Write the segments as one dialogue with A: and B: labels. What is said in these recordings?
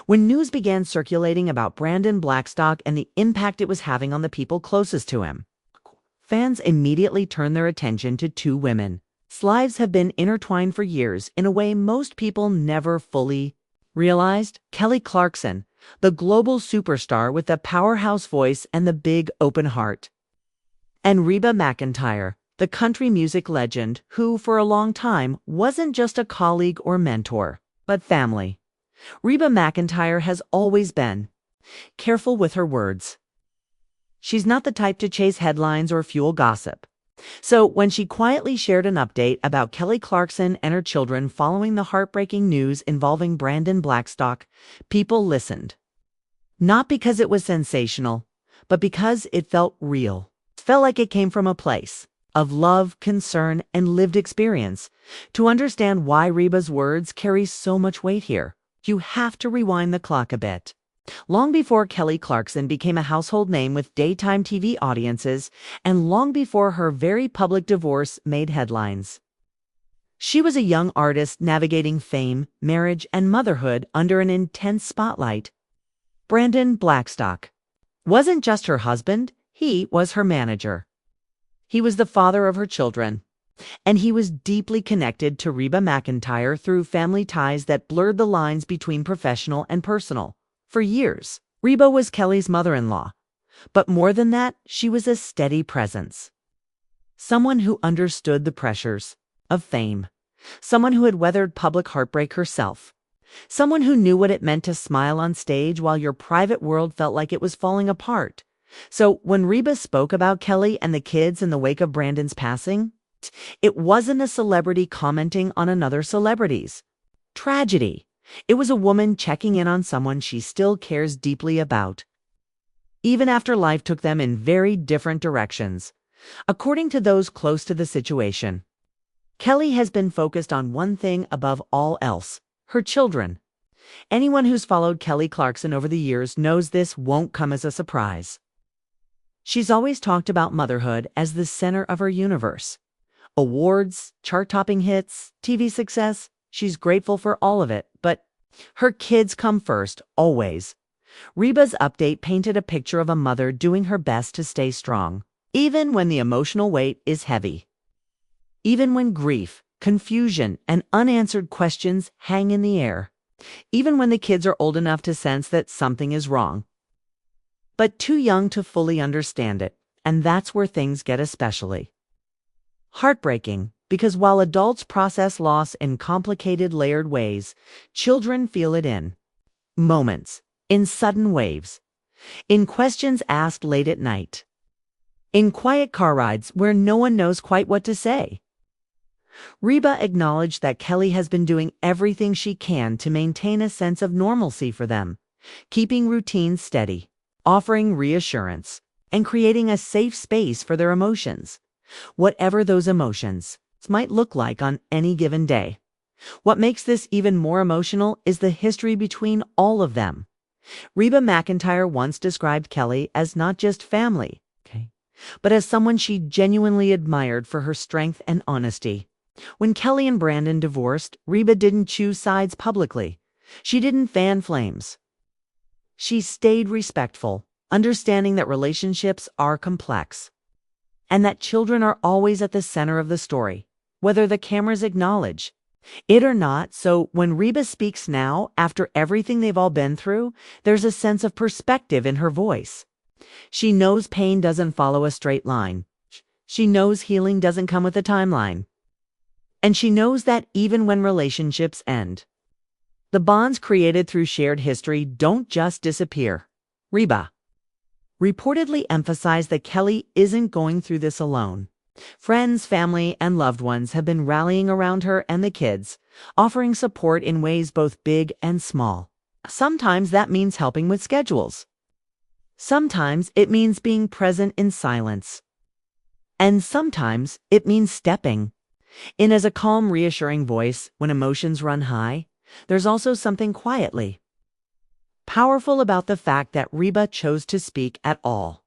A: When news began circulating about Brandon Blackstock and the impact it was having on the people closest to him, fans immediately turned their attention to two women. Lives have been intertwined for years in a way most people never fully realized. Kelly Clarkson, the global superstar with the powerhouse voice and the big open heart. And Reba McEntire, the country music legend who, for a long time, wasn't just a colleague or mentor, but family. Reba McEntire has always been careful with her words. She's not the type to chase headlines or fuel gossip. So when she quietly shared an update about Kelly Clarkson and her children following the heartbreaking news involving Brandon Blackstock, people listened. Not because it was sensational, but because it felt real. It felt like it came from a place of love, concern, and lived experience. To understand why Reba's words carry so much weight here, you have to rewind the clock a bit. Long before Kelly Clarkson became a household name with daytime TV audiences, and long before her very public divorce made headlines, she was a young artist navigating fame, marriage, and motherhood under an intense spotlight. Brandon Blackstock wasn't just her husband, he was her manager. He was the father of her children, and he was deeply connected to Reba McEntire through family ties that blurred the lines between professional and personal. For years, Reba was Kelly's mother-in-law, but more than that, she was a steady presence. Someone who understood the pressures of fame, someone who had weathered public heartbreak herself, someone who knew what it meant to smile on stage while your private world felt like it was falling apart. So when Reba spoke about Kelly and the kids in the wake of Brandon's passing, it wasn't a celebrity commenting on another celebrity's tragedy. It was a woman checking in on someone she still cares deeply about, even after life took them in very different directions. According to those close to the situation, Kelly has been focused on one thing above all else: her children. Anyone who's followed Kelly Clarkson over the years knows this won't come as a surprise. She's always talked about motherhood as the center of her universe. Awards, chart-topping hits, TV success, she's grateful for all of it, but her kids come first, always. Reba's update painted a picture of a mother doing her best to stay strong, even when the emotional weight is heavy. Even when grief, confusion, and unanswered questions hang in the air. Even when the kids are old enough to sense that something is wrong, but too young to fully understand it, and that's where things get especially heartbreaking. Because while adults process loss in complicated, layered ways, children feel it in moments, in sudden waves, in questions asked late at night, in quiet car rides where no one knows quite what to say. Reba acknowledged that Kelly has been doing everything she can to maintain a sense of normalcy for them, keeping routines steady, offering reassurance, and creating a safe space for their emotions, whatever those emotions might look like on any given day. What makes this even more emotional is the history between all of them. Reba McEntire once described Kelly as not just family, but as someone she genuinely admired for her strength and honesty. When Kelly and Brandon divorced, Reba didn't choose sides publicly. She didn't fan flames. She stayed respectful, understanding that relationships are complex, and that children are always at the center of the story, whether the cameras acknowledge it or not. So when Reba speaks now, after everything they've all been through, there's a sense of perspective in her voice. She knows pain doesn't follow a straight line. She knows healing doesn't come with a timeline. And she knows that even when relationships end, the bonds created through shared history don't just disappear. Reba reportedly emphasized that Kelly isn't going through this alone. Friends, family, and loved ones have been rallying around her and the kids, offering support in ways both big and small. Sometimes that means helping with schedules. Sometimes it means being present in silence. And sometimes it means stepping in as a calm, reassuring voice when emotions run high. There's also something quietly powerful about the fact that Reba chose to speak at all.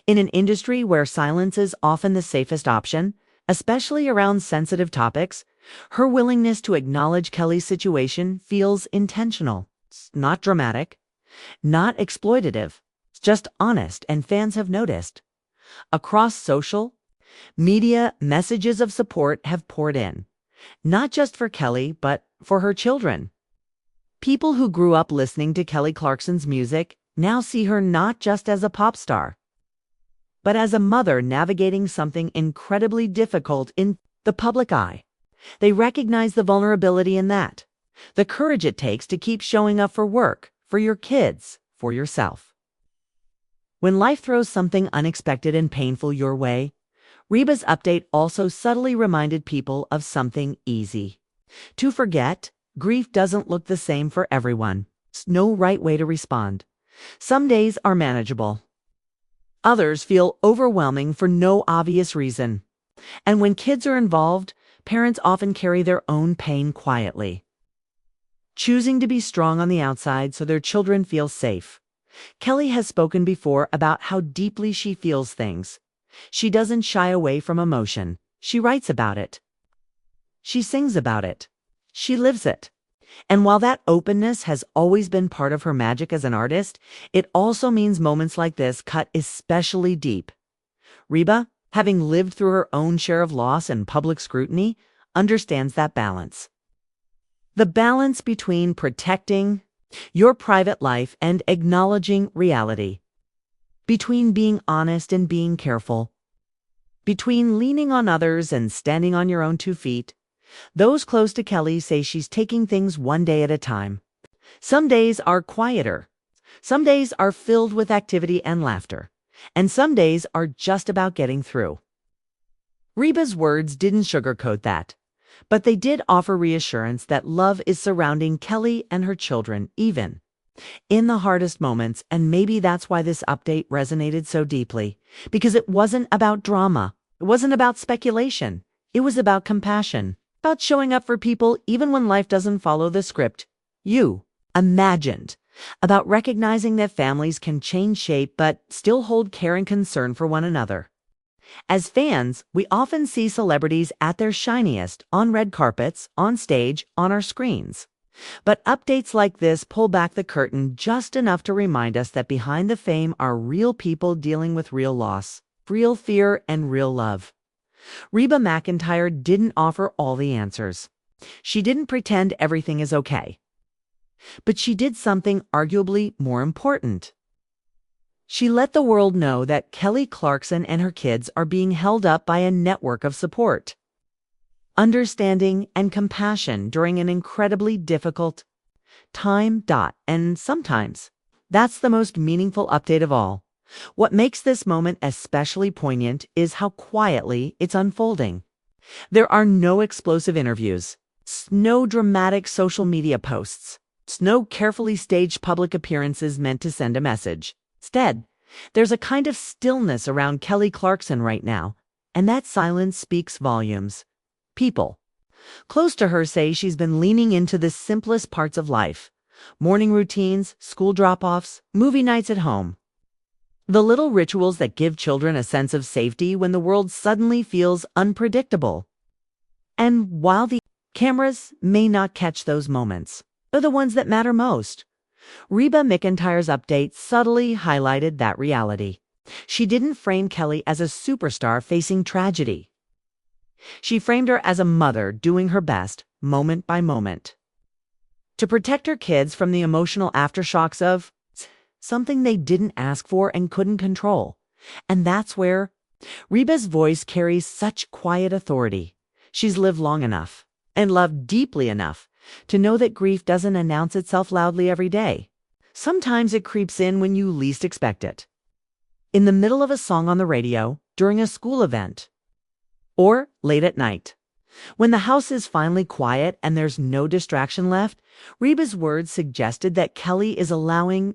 A: In an industry where silence is often the safest option, especially around sensitive topics, her willingness to acknowledge Kelly's situation feels intentional. It's not dramatic, not exploitative. It's just honest, and fans have noticed. Across social media, messages of support have poured in, not just for Kelly, but for her children. People who grew up listening to Kelly Clarkson's music now see her not just as a pop star, but as a mother navigating something incredibly difficult in the public eye. They recognize the vulnerability in that, the courage it takes to keep showing up for work, for your kids, for yourself. When life throws something unexpected and painful your way, Reba's update also subtly reminded people of something easy. To forget, grief doesn't look the same for everyone. There's no right way to respond. Some days are manageable. Others feel overwhelming for no obvious reason. And when kids are involved, parents often carry their own pain quietly, choosing to be strong on the outside so their children feel safe. Kelly has spoken before about how deeply she feels things. She doesn't shy away from emotion. She writes about it. She sings about it. She lives it. And while that openness has always been part of her magic as an artist, it also means moments like this cut especially deep. Reba, having lived through her own share of loss and public scrutiny, understands that balance. The balance between protecting your private life and acknowledging reality. Between being honest and being careful. Between leaning on others and standing on your own 2 feet. Those close to Kelly say she's taking things one day at a time. Some days are quieter. Some days are filled with activity and laughter. And some days are just about getting through. Reba's words didn't sugarcoat that, but they did offer reassurance that love is surrounding Kelly and her children, even in the hardest moments. And maybe that's why this update resonated so deeply, because it wasn't about drama. It wasn't about speculation. It was about compassion, about showing up for people even when life doesn't follow the script you imagined, about recognizing that families can change shape but still hold care and concern for one another. As fans, we often see celebrities at their shiniest, on red carpets, on stage, on our screens. But updates like this pull back the curtain just enough to remind us that behind the fame are real people dealing with real loss, real fear, and real love. Reba McEntire didn't offer all the answers. She didn't pretend everything is okay. But she did something arguably more important. She let the world know that Kelly Clarkson and her kids are being held up by a network of support, understanding, and compassion during an incredibly difficult time. And sometimes that's the most meaningful update of all. What makes this moment especially poignant is how quietly it's unfolding. There are no explosive interviews, no dramatic social media posts, no carefully staged public appearances meant to send a message. Instead, there's a kind of stillness around Kelly Clarkson right now, and that silence speaks volumes. People close to her say she's been leaning into the simplest parts of life: morning routines, school drop-offs, movie nights at home. The little rituals that give children a sense of safety when the world suddenly feels unpredictable. And while the cameras may not catch those moments, they're the ones that matter most. Reba McEntire's update subtly highlighted that reality. She didn't frame Kelly as a superstar facing tragedy. She framed her as a mother doing her best, moment by moment, to protect her kids from the emotional aftershocks of something they didn't ask for and couldn't control. And that's where Reba's voice carries such quiet authority. She's lived long enough and loved deeply enough to know that grief doesn't announce itself loudly every day. Sometimes it creeps in when you least expect it. In the middle of a song on the radio, during a school event, or late at night. When the house is finally quiet and there's no distraction left, Reba's words suggested that Kelly is allowing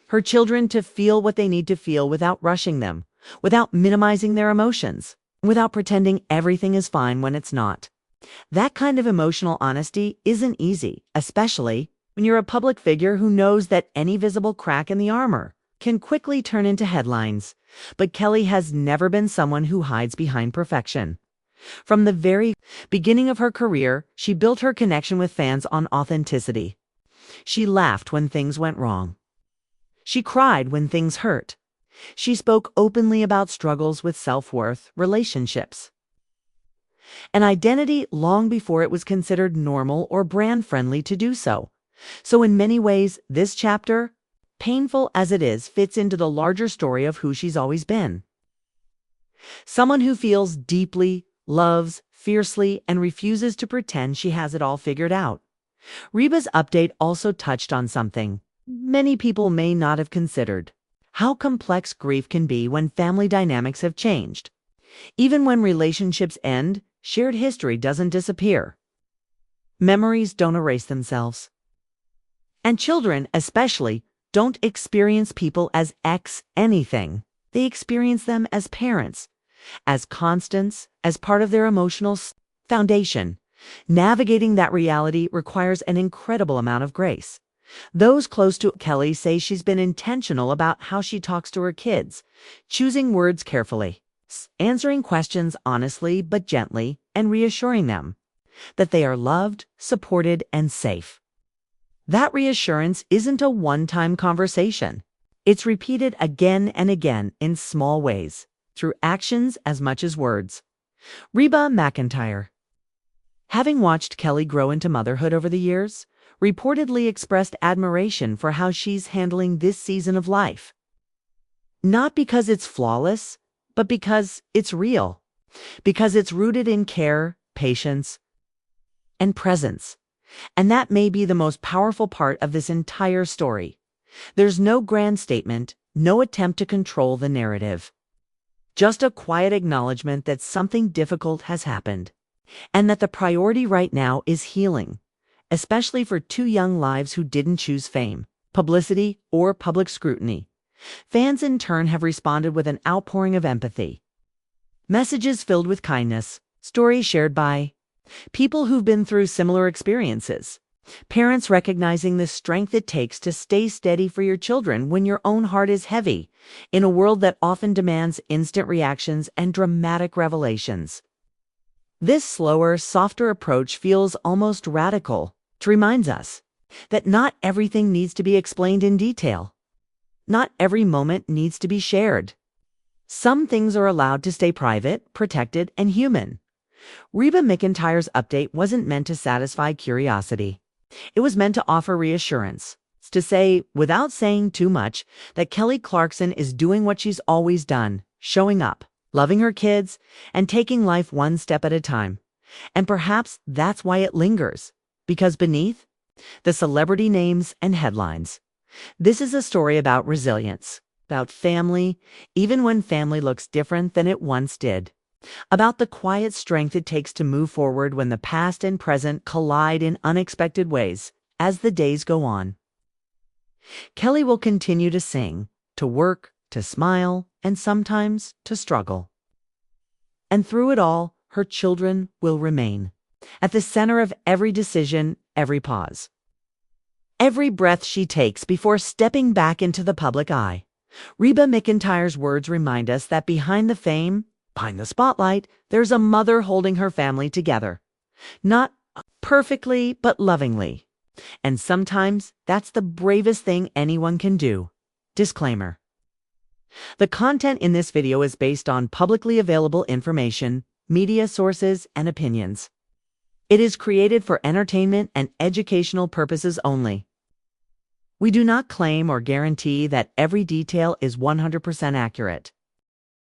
A: her children to feel what they need to feel without rushing them, without minimizing their emotions, without pretending everything is fine when it's not. That kind of emotional honesty isn't easy, especially when you're a public figure who knows that any visible crack in the armor can quickly turn into headlines. But Kelly has never been someone who hides behind perfection. From the very beginning of her career, she built her connection with fans on authenticity. She laughed when things went wrong. She cried when things hurt. She spoke openly about struggles with self-worth, relationships, and identity long before it was considered normal or brand-friendly to do so. So in many ways, this chapter, painful as it is, fits into the larger story of who she's always been. Someone who feels deeply, loves fiercely, and refuses to pretend she has it all figured out. Reba's update also touched on something many people may not have considered: how complex grief can be when family dynamics have changed. Even when relationships end, shared history doesn't disappear. Memories don't erase themselves. And children, especially, don't experience people as anything. They experience them as parents, as constants, as part of their emotional foundation. Navigating that reality requires an incredible amount of grace. Those close to Kelly say she's been intentional about how she talks to her kids, choosing words carefully, answering questions honestly but gently, and reassuring them that they are loved, supported, and safe. That reassurance isn't a one-time conversation. It's repeated again and again in small ways, through actions as much as words. Reba McEntire, having watched Kelly grow into motherhood over the years, reportedly expressed admiration for how she's handling this season of life. Not because it's flawless, but because it's real. Because it's rooted in care, patience, and presence. And that may be the most powerful part of this entire story. There's no grand statement, no attempt to control the narrative. Just a quiet acknowledgement that something difficult has happened, and that the priority right now is healing, especially for two young lives who didn't choose fame, publicity, or public scrutiny. Fans in turn have responded with an outpouring of empathy. Messages filled with kindness, stories shared by people who've been through similar experiences, parents recognizing the strength it takes to stay steady for your children when your own heart is heavy, in a world that often demands instant reactions and dramatic revelations. This slower, softer approach feels almost radical. It reminds us that not everything needs to be explained in detail. Not every moment needs to be shared. Some things are allowed to stay private, protected, and human. Reba McEntire's update wasn't meant to satisfy curiosity. It was meant to offer reassurance, to say, without saying too much, that Kelly Clarkson is doing what she's always done, showing up, loving her kids, and taking life one step at a time. And perhaps that's why it lingers, because beneath the celebrity names and headlines, this is a story about resilience, about family, even when family looks different than it once did. About the quiet strength it takes to move forward when the past and present collide in unexpected ways as the days go on. Kelly will continue to sing, to work, to smile, and sometimes to struggle. And through it all, her children will remain at the center of every decision, every pause, every breath she takes before stepping back into the public eye. Reba McEntire's words remind us that behind the fame, behind the spotlight, there's a mother holding her family together. Not perfectly, but lovingly. And sometimes that's the bravest thing anyone can do. Disclaimer: the content in this video is based on publicly available information, media sources, and opinions. It is created for entertainment and educational purposes only. We do not claim or guarantee that every detail is 100% accurate.